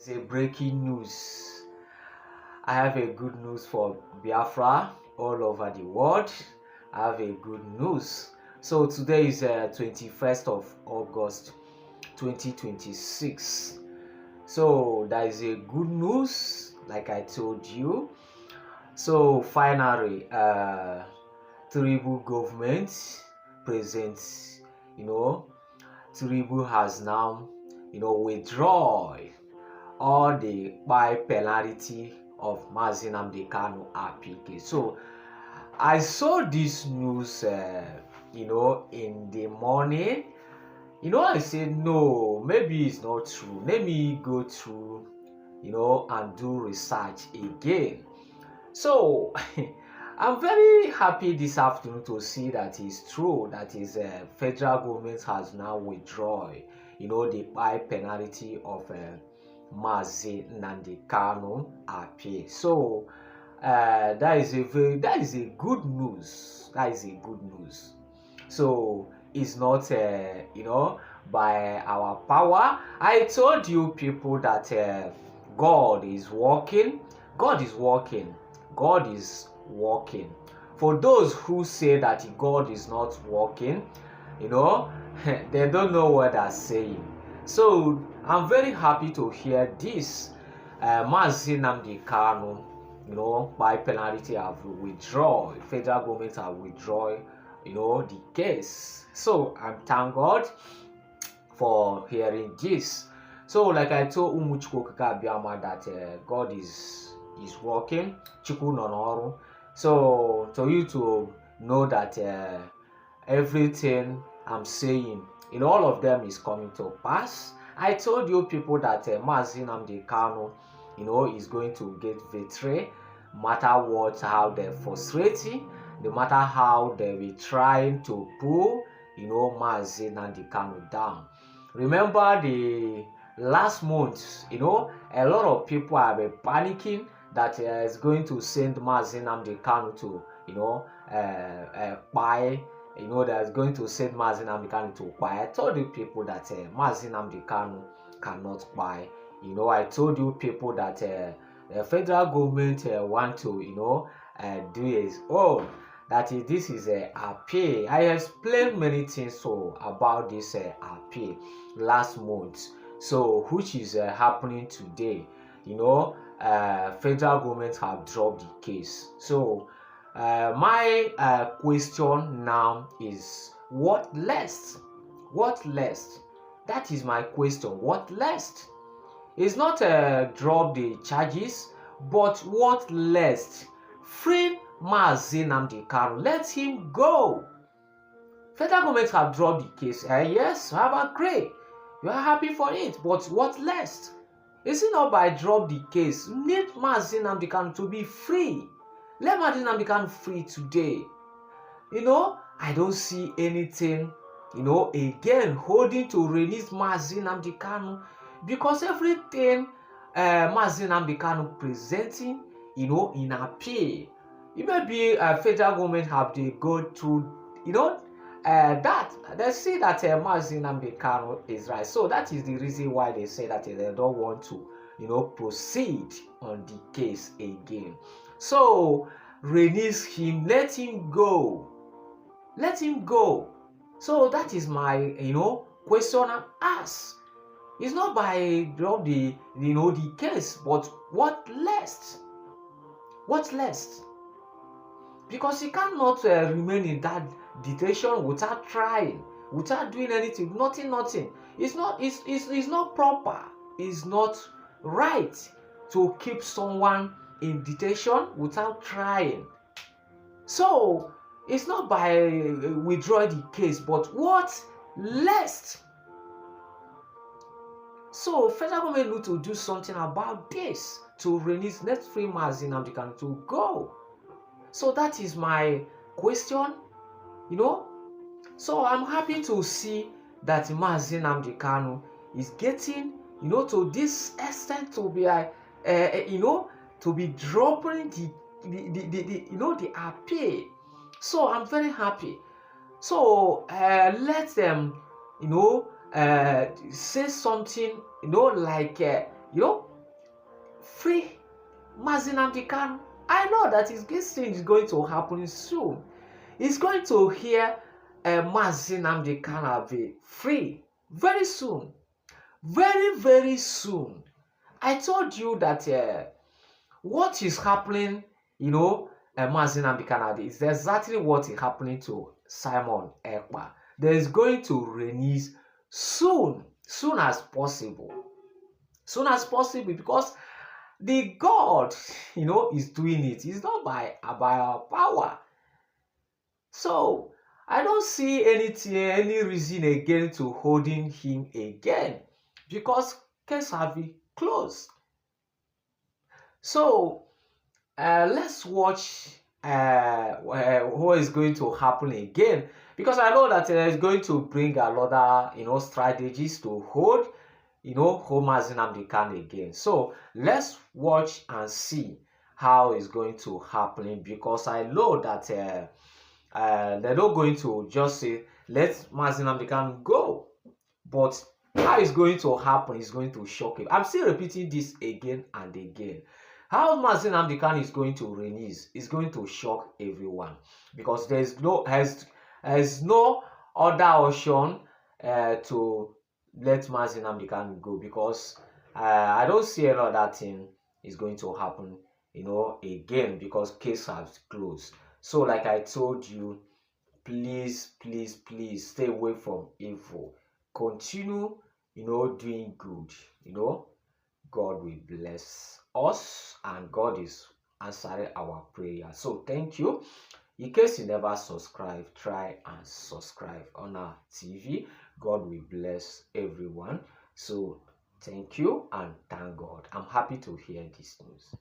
It's a breaking news. I have a good news for Biafra all over the world. I have a good news. So today is 21st of August 2026. So there is a good news, like I told you. So finally, Tinubu government presents, Tinubu has now, withdraw all the by penalty of Nnamdi Kanu application. So I saw this news, in the morning. I said, no, maybe it's not true. Let me go through, and do research again. So I'm very happy this afternoon to see that it's true that is federal government has now withdrawn, the high penalty of Nnamdi Kanu appeal. So that is a good news. That is a good news. So it's not by our power. I told you people that God is working. God is working. God is working. For those who say that God is not working, they don't know what they're saying. So I'm very happy to hear this. Nnamdi Kanu, by penalty have withdrawn. Federal government have withdrawn, the case. So I'm thank God for hearing this. So like I told Umuchukwu Biama that God is working. Chukwu nonoru. So to you to know that everything I'm saying in all of them is coming to pass. I told you people that Nnamdi Kanu, is going to get victory, no matter what, how they're frustrating, no matter how they be trying to pull, Nnamdi Kanu down. Remember the last month, a lot of people have been panicking that is going to send Nnamdi Kanu to, buy. That's going to send Nnamdi Kanu to buy. I told you people that Nnamdi Kanu cannot buy. I told you people that the federal government want to, do his own. That is, this is a appeal. I explained many things about this appeal last month. So which is happening today? Federal government have dropped the case. So my question now is, what next? What next? That is my question. What next? It's not drop the charges, but what next? Free Nnamdi Kanu. Let him go. Federal government have dropped the case. Yes, I have agreed. You are happy for it, but what next? Is it not by drop the case? Need Nnamdi Kanu to be free. Let Nnamdi Kanu free today. I don't see anything, again holding to release Nnamdi Kanu, because everything Nnamdi Kanu presenting, in appeal. It may be federal government have to go through, that they say that Nnamdi Kanu is right. So that is the reason why they say that they don't want to, proceed on the case again. So release him, let him go. Let him go. So that is my, question I'm asked. It's not by drop the case, but what next? What next? Because he cannot remain in that detention without trying, without doing anything, nothing. It's not proper. It's not right to keep someone in detention without trying. So it's not by withdrawing the case, but what next? So federal government need to do something about this to release next free Nnamdi Kanu to go. So that is my question, So I'm happy to see that Nnamdi Kanu is getting, to this extent to be, to be dropping the appeal. So I'm very happy. So let them, say something, like free Mazi Nnamdi Kanu. I know that this thing is going to happen soon. It's going to hear Mazi Nnamdi Kanu be free very soon. Very, very soon. I told you that what is happening, Mazi Nnamdi Kanu is exactly what is happening to Simon Ekpa. There is going to release soon as possible. Soon as possible, because the God, is doing it. It's not by our power. So I don't see any reason again to holding him again, because case have been closed. So let's watch what is going to happen again, because I know that it's going to bring another strategies to hold Mazi Nnamdi Kanu again. So let's watch and see how it's going to happen, because I know that they're not going to just say let Mazi Nnamdi Kanu go, but how it's going to happen is going to shock you. I'm still repeating this again and again. How Mazi Nnamdi Kanu is going to release is going to shock everyone, because there's no other option to let Mazi Nnamdi Kanu go, because I don't see another thing is going to happen again, because case has closed. So like I told you, please stay away from evil. Continue doing good. God will bless us, and God is answering our prayer. So thank you. In case you never subscribe, try and subscribe on our TV. God will bless everyone. So thank you and thank God. I'm happy to hear this news.